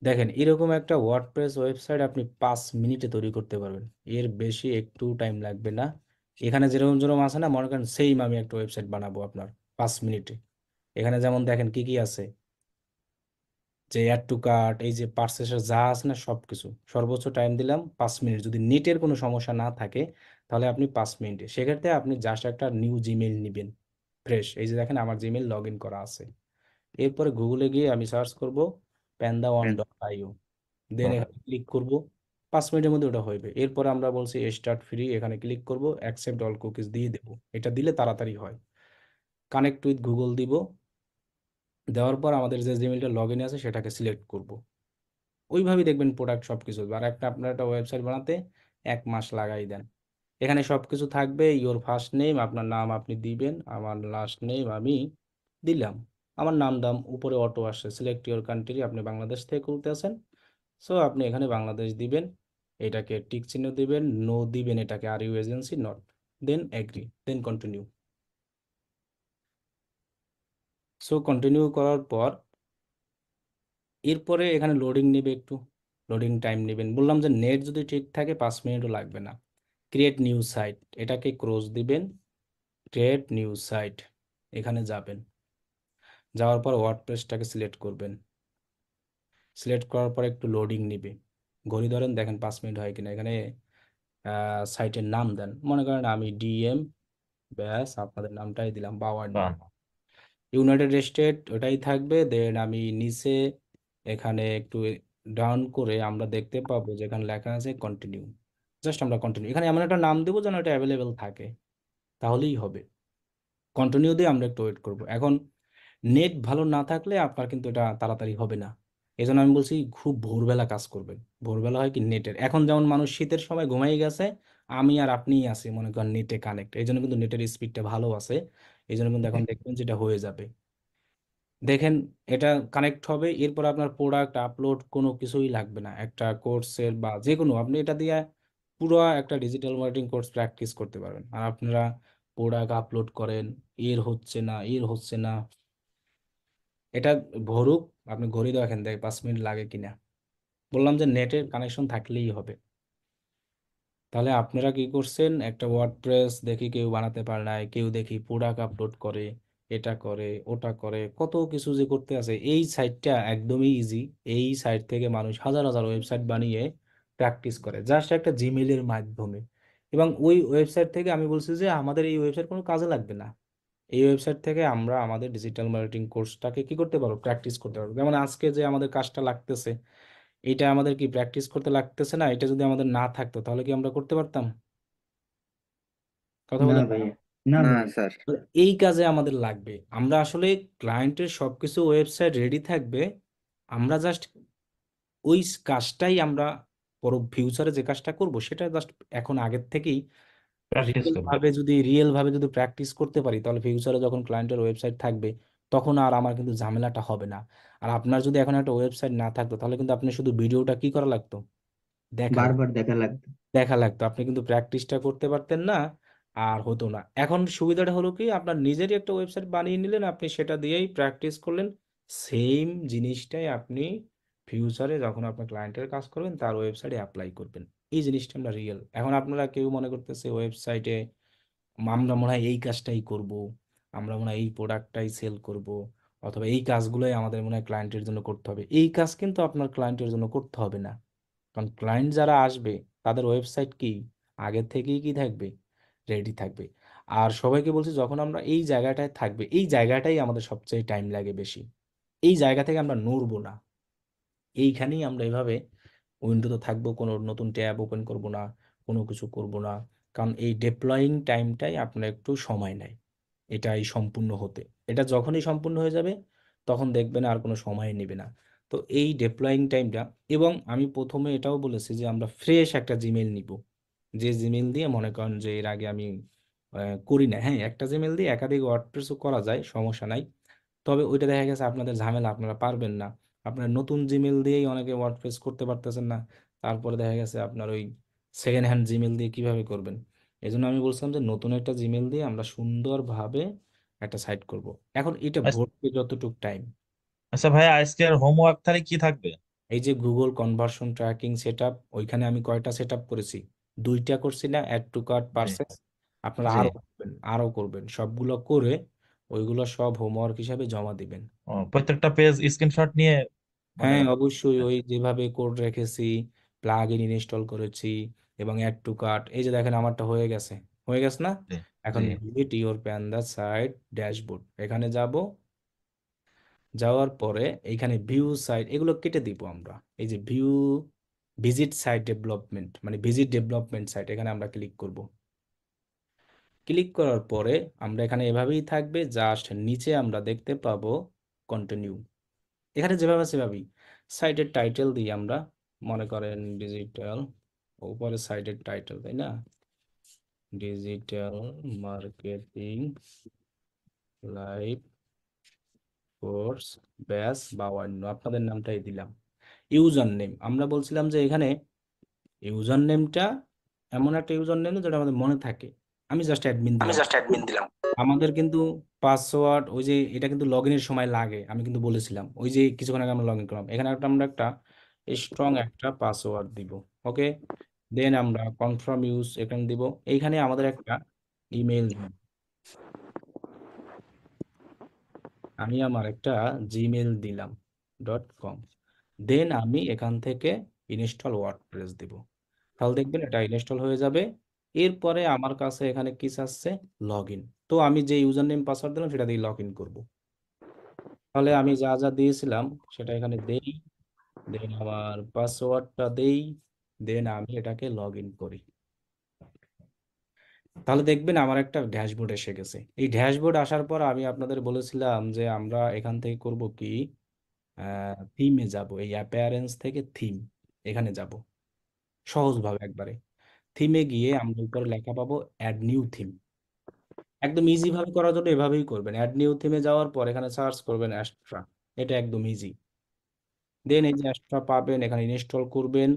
দেখেন এরকম একটা ওয়ার্ডপ্রেস ওয়েবসাইট আপনি 5 মিনিটে তৈরি করতে পারবেন, এর বেশি একটু টাইম লাগবে না। এখানে যেরকম যেরকম আছে না, মনে করেন সেম আমি একটা ওয়েবসাইট বানাবো আপনার 5 মিনিটে। এখানে যেমন দেখেন কি কি আছে, যে অ্যাড টু কার্ট, এই যে পারচেসের যা আছে না সবকিছু। সর্বোচ্চ টাইম দিলাম 5 মিনিট। যদি নেটের কোনো সমস্যা না থাকে তাহলে আপনি 5 মিনিটে, সেক্ষেত্রে আপনি জাস্ট একটা নিউ জিমেইল নেবেন ফ্রেশ। এই যে দেখেন আমার জিমেইল লগ ইন করা আছে। এরপরে গুগলে গিয়ে আমি সার্চ করব panda1.io, দেন এখানে ক্লিক করব। 5 মিনিটের মধ্যে ওটা হইবে। এরপরে আমরা বলছি স্টার্ট ফ্রি, এখানে ক্লিক করব, অ্যাকসেপ্ট অল কুকিজ দিয়ে দেব। এটা দিলে তাড়াতাড়ি হয়। কানেক্ট উইথ গুগল দিব। দেওয়ার পর আমাদের যে জিমেইলটা লগ ইন আছে সেটাকে সিলেক্ট করব। ওইভাবেই দেখবেন প্রোডাক্ট সব কিছু। আর আপনার একটা ওয়েবসাইট বানাতে 1 মাস লাগাই দেন। এখানে সব কিছু থাকবে। ইওর ফার্স্ট নেম, আপনার নাম আপনি দিবেন, আমার লাস্ট নেম আমি দিলাম। আমার নাম দাম উপরে অটো আসছে, সিলেক্ট ইওর কান্ট্রি, আপনি বাংলাদেশ থেকে খুলতে আছেন, সো আপনি এখানে বাংলাদেশ দিবেন। এটাকে টিক চিহ্ন দিবেন, নো দিবেন এটাকে, are you agency not, then agree, then continue. So continue করার পর এরপরে এখানে লোডিং নেবে একটু, লোডিং টাইম নেবেন। বললাম যে নেট যদি ঠিক থাকে 5 মিনিটও লাগবে না। ক্রিয়েট নিউ সাইট, এটাকে ক্রস দিবেন, ক্রিয়েট নিউ সাইট, এখানে যাবেন। যাওয়ার পর ওয়ার্ডপ্রেসটাকে সিলেক্ট করবেন। সিলেক্ট করার পর একটু লোডিং নিবে, ঘড়ি ধরেন দেখেন 5 মিনিট হয় কিনা। এখানে সাইটের নাম দেন, মনে করেন আমি ডিএম, ব্যাস আপনাদের নামটাই দিলাম, বাওয়ার্ডি, বাহ। ইউনাইটেড স্টেট ওটাই থাকবে। দেন আমি নিচে এখানে একটু ডাউন করে আমরা দেখতে পাবো যেখানে লেখা আছে কন্টিনিউ। জাস্ট আমরা কন্টিনিউ, এখানে এমন একটা নাম দেবো যেন এটা অ্যাভেলেবেল থাকে, তাহলেই হবে। কন্টিনিউ দিয়ে আমরা একটু ওয়েট করব। এখন নেট ভালো না থাকলে আপনার কিন্তু এটা তাড়াতাড়ি হবে না। এই জন্য আমি বলছি খুব ভোরবেলা কাজ করবেন। ভোরবেলা হয় কি নেটের, এখন যেমন মানুষ শীতের সময় ঘুমাই গেছে, আমি আর আপনিই আছি মনে করেন নেটে কানেক্ট, এই জন্য কিন্তু নেটের স্পিডটা ভালো আছে। এই জন্য কিন্তু এখন দেখবেন যেটা হয়ে যাবে। দেখেন এটা কানেক্ট হবে, এরপর আপনার প্রোডাক্ট আপলোড কোনো কিছুই লাগবে না। একটা কোর্সের বা যে কোনো, আপনি এটা দিয়ে পুরো একটা ডিজিটাল মার্কেটিং কোর্স প্র্যাকটিস করতে পারবেন। আর আপনারা প্রোডাক্ট আপলোড করেন, এর হচ্ছে না, এর হচ্ছে না, এটা ভরুক, আপনি ঘড়ি দেখেন দেখ 5 মিনিট লাগে কিনা। বললাম যে নেটের কানেকশন থাকলেই হবে। তাহলে আপনারা কি করছেন, একটা ওয়ার্ডপ্রেস দেখি কেউ বানাতে পারে নাই, কেউ দেখি প্রোডাক্ট আপলোড করে, এটা করে ওটা করে, কত কিছু যে করতে আছে। এই সাইটটা একদমই ইজি। এই সাইট থেকে মানুষ হাজার হাজার ওয়েবসাইট বানিয়ে প্র্যাকটিস করে জাস্ট একটা জিমেইলের মাধ্যমে। এবং ওই ওয়েবসাইট থেকে আমি বলছি যে আমাদের এই ওয়েবসাইট কোনো কাজে লাগবে না। এই ওয়েবসাইট থেকে আমরা আমাদের ডিজিটাল মার্কেটিং কোর্সটাকে কি করতে পারবো, প্র্যাকটিস করতে পারবো। যেমন আজকে যে আমাদের কাজটা লাগতেছে, এটা আমাদের কি প্র্যাকটিস করতে লাগতেছে না? এটা যদি আমাদের না থাকতো তাহলে কি আমরা করতে পারতাম? কথা না বলেন। ভাইয়া, না না ভাইয়া। স্যার। তো এই কাজে আমাদের লাগবে, আমরা আসলে ক্লায়েন্টের সবকিছু ওয়েবসাইট রেডি থাকবে, আমরা জাস্ট ওই কাজটাই আমরা ফিউচারে যে কাজটা করব সেটা জাস্ট এখন আগের থেকেই প্র্যাকটিস রিয়েল করবো। ভাবে যদি রিয়েল ভাবে যদি প্র্যাকটিস করতে পারি, তাহলে ফিউচারে যখন ক্লায়েন্টের ওয়েবসাইট থাকবে তখন আর আমার কিন্তু ঝামেলাটা হবে না। আর আপনার যদি এখন একটা ওয়েবসাইট না থাকতো তাহলে কিন্তু আপনি শুধু ভিডিওটা কি করা লাগতো, দেখা লাগতো। বারবার দেখা লাগতো। দেখা লাগতো, আপনি কিন্তু প্র্যাকটিসটা করতে পারতেন না, আর হতো না। এখন সুবিধাটা হলো কি, আপনার নিজেরই একটা ওয়েবসাইট বানিয়ে নিলেন, আপনি সেটা দিয়েই প্র্যাকটিস করলেন। সেম জিনিসটাই আপনি ফিউচারে যখন আপনার ক্লায়েন্টের কাজ করবেন তার ওয়েবসাইটে অ্যাপ্লাই করবেন। এই জিনিসটা আমরা রিয়েল। এখন আপনারা কেউ মনে করতেছে ওয়েবসাইটে আমরা মনে হয় এই কাজটাই করব, আমরা মনে হয় এই প্রোডাক্টটাই সেল করব, অথবা এই কাজগুলোই আমাদের মনে হয় ক্লায়েন্টের জন্য করতে হবে। এই কাজ কিন্তু আপনার ক্লায়েন্টের জন্য করতে হবে না। কারণ ক্লায়েন্ট যারা আসবে তাদের ওয়েবসাইট কি আগে থেকেই কি থাকবে, রেডি থাকবে। আর সবাইকে বলছি যখন আমরা এই জায়গাটায় থাকবে, এই জায়গাটাই আমাদের সবচেয়ে টাইম লাগে বেশি। এই জায়গা থেকে আমরা নড়বো না, এইখানেই আমরা এভাবে উইন্ডোতে থাকবো, কোনো নতুন ট্যাব ওপেন করব না, কোনো কিছু করব না। কারণ এই ডেপ্লয়িং টাইমটাই আপনার একটু সময় নেয় এটাই সম্পূর্ণ হতে। এটা যখনই সম্পূর্ণ হয়ে যাবে তখন দেখবেন আর কোনো সময় নেবে না। তো এই ডেপ্লয়িং টাইমটা, এবং আমি প্রথমে এটাও বলেছি যে আমরা ফ্রেশ একটা জিমেল নিব, যে জিমেল দিয়ে মনে করেন যে এর আগে আমি করি না। হ্যাঁ, একটা জিমেল দিয়ে একাধিক ওয়ার্ডপ্রেসও করা যায়, সমস্যা নাই। তবে ওইটা দেখা গেছে আপনাদের ঝামেলা, আপনারা পারবেন না। আপনার নতুন জিমেল দিয়েই অনেকে ওয়ার্ডপ্রেস করতে পারতেছেন না, তারপরে দেখা গেছে আপনার ওই সেকেন্ড হ্যান্ড জিমেল দিয়ে কিভাবে করবেন। এই জন্য আমি বলছিলাম যে নতুন একটা জিমেল দিয়ে আমরা সুন্দরভাবে একটা সাইট করব। এখন এটা আচ্ছা। ভর্তি যতটুক টাইম। আচ্ছা ভাই, আজকের হোমওয়ার্ক তাহলে কি থাকবে? এই যে গুগল কনভার্সন ট্র্যাকিং সেটআপ, ওইখানে আমি কয়টা সেটআপ করেছি? দুইটা করছি না, অ্যাড টু কার্ট জি পারচেস। আপনারা জি। আরো করবেন, আরো করবেন, সবগুলো করে ওইগুলো সব হোমওয়ার্ক হিসাবে জমা দিবেন। ও, প্রত্যেকটা পেজ স্ক্রিনশট নিয়ে মানে। হ্যাঁ অবশ্যই, ওই যেভাবে কোড রেখেছি, প্লাগ ইন ইনস্টল করেছি, এবং অ্যাড টু কার্ট, এই যে দেখেন আমারটা হয়ে গেছে, হয়ে গেছে না? জি জি। এখন visit your Panda site dashboard, এখানে যাব। যাওয়ার পরে এইখানে ভিউ সাইট, এগুলো কেটে দিব আমরা। এই যে ভিউ ভিজিট সাইট ডেভেলপমেন্ট, মানে ভিজিট ডেভেলপমেন্ট সাইট, এখানে আমরা ক্লিক করব। ক্লিক করার পরে আমরা এখানে এভাবেই থাকবে, জাস্ট নিচে আমরা দেখতে পাবো কন্টিনিউ। এখানে যেভাবে আছে সেভাবেই সাইটের টাইটেল দিই আমরা, মনে করেন ডিজিটাল, উপরে সাইটের টাইটেল, তাই না? Digital marketing live course batch বা অন্য আপনাদের নামটাই দিলাম। ইউজার নেম, আমরা বলছিলাম যে এখানে ইউজার নেমটা এমন একটা ইউজার নেম যেটা আমাদের মনে থাকে। আমি জাস্ট অ্যাডমিন আমি দিলাম। জাস্ট অ্যাডমিন দিলাম। আমাদের কিন্তু পাসওয়ার্ড, ওই যে এটা কিন্তু লগ ইনের সময় লাগে, আমি কিন্তু বলেছিলাম, ওই যে কিছুক্ষণ আগে আমরা লগ ইন করলাম, এখানে একটা আমরা একটা স্ট্রং একটা পাসওয়ার্ড দিব। ওকে, দেন আমরা কনফার্ম ইউজ এখানে দিব। এইখানে আমাদের একটা ইমেল, আমি আমার একটা জিমেল দিলাম .com। দেন আমি এখান থেকে ইনস্টল ওয়ার্ডপ্রেস দিব। তাহলে দেখবেন এটা ইনস্টল হয়ে যাবে। এরপরে আমার কাছে এখানে কি আসছে, লগ ইন। তো আমি যে ইউজার নেম পাসওয়ার্ড দিলাম সেটা দিয়ে লগ ইন করবো। তাহলে আমি যা যা দিয়েছিলাম সেটা এখানে দেই, দেন আমার পাসওয়ার্ডটা দেই, দেন আমি এটাকে লগ ইন করি। তাহলে দেখবেন আমার একটা ড্যাশবোর্ড এসে গেছে। এই ড্যাশবোর্ড আসার পর আমি আপনাদের বলেছিলাম যে আমরা এখান থেকে করব কি, থিমে যাব, এই অ্যাপিয়ারেন্স থেকে থিম, এখানে যাব সহজভাবে একবারে। থিমে গিয়ে আমরা উপরে লেখা পাবো অ্যাড নিউ থিম। একদম ইজি ভাবে করার জন্য এভাবেই করবেন, অ্যাড নিউ থিমে যাওয়ার পর এখানে সার্চ করবেন অ্যাস্ট্রা, এটা একদম ইজি। দেন এই যে অ্যাস্ট্রা পাবেন, এখানে ইনস্টল করবেন।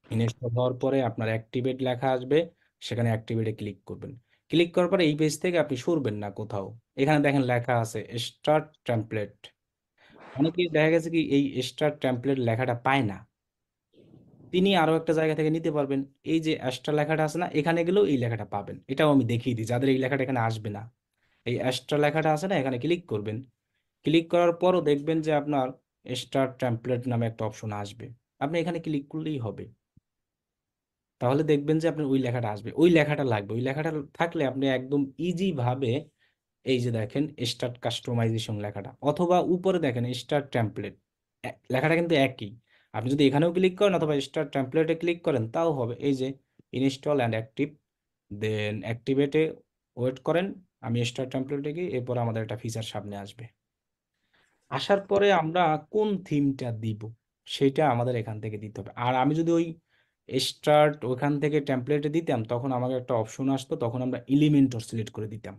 ইনস্টল হওয়ার পরে আপনার অ্যাক্টিভেট লেখা আসবে, সেখানে অ্যাক্টিভেটে ক্লিক করবেন। ক্লিক করার পরে এই পেজ থেকে আপনি সরবেন না কোথাও। এখানে দেখেন লেখা আছে স্টার্ট টেমপ্লেট। অনেকেই দেখা গেছে কি এই স্টার্ট টেমপ্লেট লেখাটা পায় না, তিনি আরো একটা জায়গা থেকে নিতে পারবেন। এই যে অ্যাস্ট্রা লেখাটা আছে না, এখানে গেলেও এই লেখাটা পাবেন। এটাও আমি দেখিয়ে দিই যাদের এই লেখাটা এখানে আসবে না। এই অ্যাস্ট্রা লেখাটা আছে না, এখানে ক্লিক করবেন। ক্লিক করার পরও দেখবেন যে আপনার স্টার্ট টেমপ্লেট নামে একটা অপশন আসবে, আপনি এখানে ক্লিক করলেই হবে। তাহলে দেখবেন যে আপনার ওই লেখাটা আসবে, ওই লেখাটা লাগবে। ওই লেখাটা থাকলে আপনি একদম ইজি ভাবে, এই যে দেখেন স্টার্ট কাস্টমাইজেশন লেখাটা, অথবা উপরে দেখেন স্টার্ট টেমপ্লেট, লেখাটা কিন্তু একই। আপনি যদি এখানেও ক্লিক করেন অথবা স্টার্ট টেমপ্লেটে ক্লিক করেন তাও হবে। এই যে ইনস্টল অ্যান্ড অ্যাক্টিভ, দেন অ্যাক্টিভেটে ওয়েট করেন। আমি স্টার্ট টেমপ্লেটে গিয়ে এরপর আমাদের একটা ফিচার সামনে আসবে। আসার পরে আমরা কোন থিমটা দিব সেটা আমাদের এখান থেকে দিতে হবে। আর আমি যদি ওই স্টার্ট ওখান থেকে টেমপ্লেটে দিতাম তখন আমাকে একটা অপশন আসতো, তখন আমরা এলিমেন্টর সিলেক্ট করে দিতাম।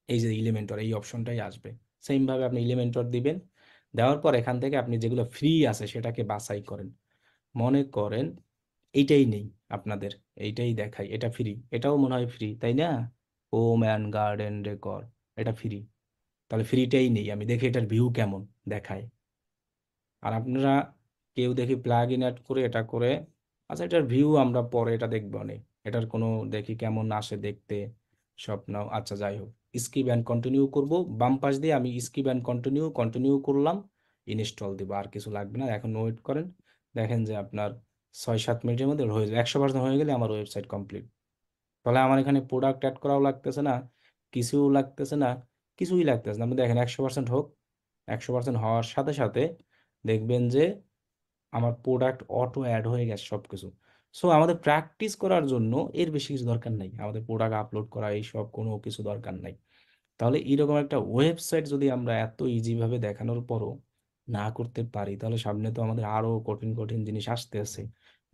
এই যে এলিমেন্টর, এই অপশনটাই আসবে। সেম ভাবে আপনি এলিমেন্টর দিবেন। দেওয়ার পর এখান থেকে আপনি যেগুলো ফ্রি আছে সেটাকে বাছাই করেন। মনে করেন এইটাই নেই আপনাদের, এইটাই দেখাই, এটা ফ্রি, এটাও মনে হয় ফ্রি তাই না? হোম অ্যান্ড গার্ডেন ডেকর, এটা ফ্রি। তাহলে ফ্রিটাই নেই, আমি দেখি এটার ভিউ কেমন দেখায়। আর আপনারা কেউ দেখি প্লাগ ইন অ্যাড করে এটা করে, আচ্ছা এটার ভিউ আমরা পরে এটা দেখবো অনেক, এটার কোনো দেখি কেমন আসে দেখতে, স্বপ্ন। আচ্ছা যাই হোক, স্কিপ অ্যান্ড কন্টিনিউ করব। বাম পাশ দিয়ে আমি স্কিপ অ্যান্ড কন্টিনিউ কন্টিনিউ করলাম, ইনস্টল দিব, আর কিছু লাগবে না। এখন ওয়েট করেন, দেখেন যে আপনার 6-7 মিনিটের মধ্যে হয়ে যাবে। 100% হয়ে গেলে আমার ওয়েবসাইট কমপ্লিট। তাহলে আমার এখানে প্রোডাক্ট অ্যাড করাও লাগতেছে না, কিছুও লাগতেছে না, কিছুই লাগতেছে না। আপনি দেখেন 100% হোক, 100% হওয়ার সাথে সাথে দেখবেন যে আমার প্রোডাক্ট অটো অ্যাড হয়ে গেছে সব কিছু। সো আমাদের প্র্যাকটিস করার জন্য এর বেশি কিছু দরকার নাই, আমাদের প্রোডাক্ট আপলোড করা এইসব কোনো কিছু দরকার নাই। তাহলে এরকম একটা ওয়েবসাইট যদি আমরা এত ইজিভাবে দেখানোর পরও না করতে পারি, তাহলে সামনে তো আমাদের আরো কঠিন কঠিন জিনিস আসতে আছে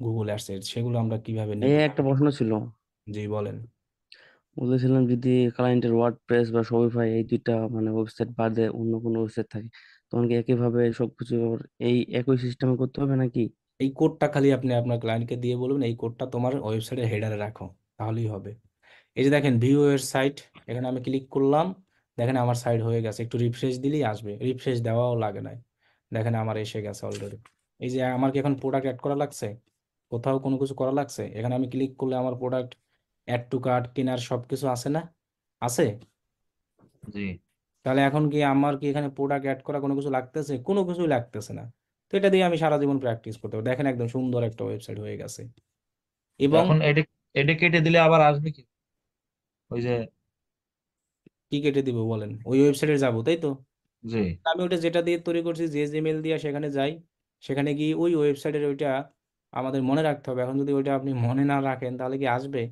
গুগল অ্যাডসেন্স, সেগুলো আমরা কিভাবে এই নিব? একটা প্রশ্ন ছিল, জি বলেন। বলেছিলাম যদি ক্লায়েন্টের ওয়ার্ডপ্রেস বা শপিফাই এই দুইটা মানে ওয়েবসাইট বাদে অন্য কোনো ওয়েবসাইট থাকে, তখন কি একইভাবে সবকিছু এই একই সিস্টেমে করতে হবে নাকি? এই কোডটা খালি আপনি আপনার ক্লায়েন্টকে দিয়ে বলবেন এই কোডটা তোমার ওয়েবসাইটের হেডারে রাখো, তাহলেই হবে। এই যে দেখেন ভিউ এর সাইট, এখানে আমি ক্লিক করলাম, দেখেন আমার সাইট হয়ে গেছে। একটু রিফ্রেশ দিলেই আসবে, রিফ্রেশ দেওয়াও লাগে না। দেখেন আমার এসে গেছে অলরেডি। এই যে আমার কি এখন প্রোডাক্ট অ্যাড করা লাগছে? কোথাও কোনো কিছু করা লাগছে? এখানে আমি ক্লিক করলে আমার প্রোডাক্ট অ্যাড টু কার্ট কেনার সব কিছু আছে না? আছে। জি। তাহলে এখন কি আমার কি এখানে প্রোডাক্ট অ্যাড করা কোনো কিছু লাগতেছে? কোনো কিছুই লাগতেছে না। তো এটা দিয়ে আমি সারা জীবন প্র্যাকটিস করতে পারবো। দেখেন একদম সুন্দর একটা ওয়েবসাইট হয়ে গেছে। তো এবং এখন এডি কেটে দিলে আবার আসবে কি? ওই যে, কি কেটে দিব বলেন? ওই ওয়েবসাইটে যাবো, তাই তো? জি। আমি ওটা যেটা দিয়ে তৈরি করছি, যে জিমেল দিয়ে সেখানে যাই, সেখানে গিয়ে ওই ওয়েবসাইটের ওইটা আমাদের মনে রাখতে হবে। এখন যদি ওইটা আপনি মনে না রাখেন তাহলে কি আসবে?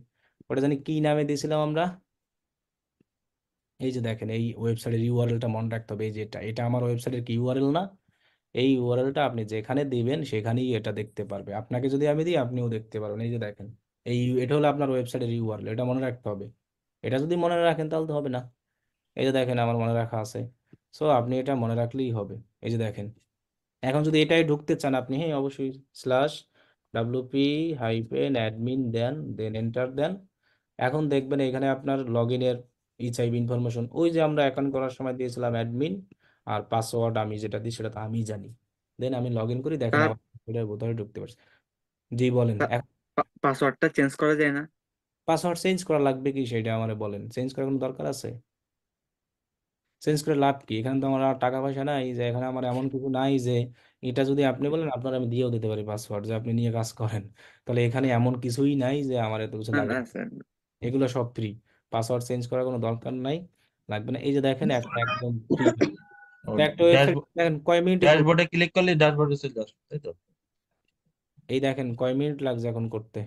ওটা জানি কি নামে দিয়েছিলাম আমরা। এই যে দেখেন এই ওয়েবসাইটের ইউআরএলটা মনে রাখতে হবে। এই যে এটা এটা আমার ওয়েবসাইটের কি ইউআরএল না? এই ইউআরএলটা আপনি যেখানে দিবেন সেখানেই এটা দেখতে পারবে। আপনাকে যদি আমি দিই আপনিও দেখতে পারবেন। এই যে দেখেন এটা হলো আপনার ওয়েবসাইটের ইউআরএল, এটা মনে রাখতে হবে। এটা যদি মনে না রাখেন তাহলে তো হবে না। এই যে দেখেন আমার মনে রাখা আছে। সো আপনি এটা মনে রাখলেই হবে। এই যে দেখেন এখন যদি এটাই ঢুকতে চান আপনি, হ্যাঁ অবশ্যই স্ল্যাশ ডাব্লিউপি হাইফেন অ্যাডমিন দেন, দেন এন্টার দেন। এখন দেখবেন এখানে আপনার লগ ইনের চাইবে ইনফরমেশন, ওই যে আমরা অ্যাকাউন্ট করার সময় দিয়েছিলাম অ্যাডমিন, আর পাসওয়ার্ড আমি যেটা দিই সেটা তো আমি জানি। দেন আমি লগ ইন করি, দেখেন তার আমার কম্পিউটার বোধহয় ঢুকতে পারছি। জি বলেন। পাসওয়ার্ডটা চেঞ্জ করা যায় না? পাসওয়ার্ড চেঞ্জ করা লাগবে কি সেটা আমারে বলেন, চেঞ্জ করার কোনো দরকার আছে? চেঞ্জ করে লাভ কি? এখানে তো আমার আর টাকা পয়সা নাই যে এখানে আমার এমন কিছু নাই যে এটা যদি আপনি বলেন আপনার আমি দিয়েও দিতে পারি পাসওয়ার্ড, যে আপনি নিয়ে কাজ করেন। তাহলে এখানে এমন কিছুই নাই যে আমার এত কিছু না লাগে। না স্যার। এগুলো সব ফ্রি। পাসওয়ার্ড চেঞ্জ করার কোনো দরকার নাই, লাগবে না। এই যে দেখেন এখন একদম ফ্রি। ও, একটা ওয়েবসাইট দেখেন কয় মিনিটে করতে। ড্যাশবোর্ডে ক্লিক করলে ড্যাশবোর্ডে চলে আসবে, তাই তো? এই দেখেন কয় মিনিট লাগছে এখন করতে।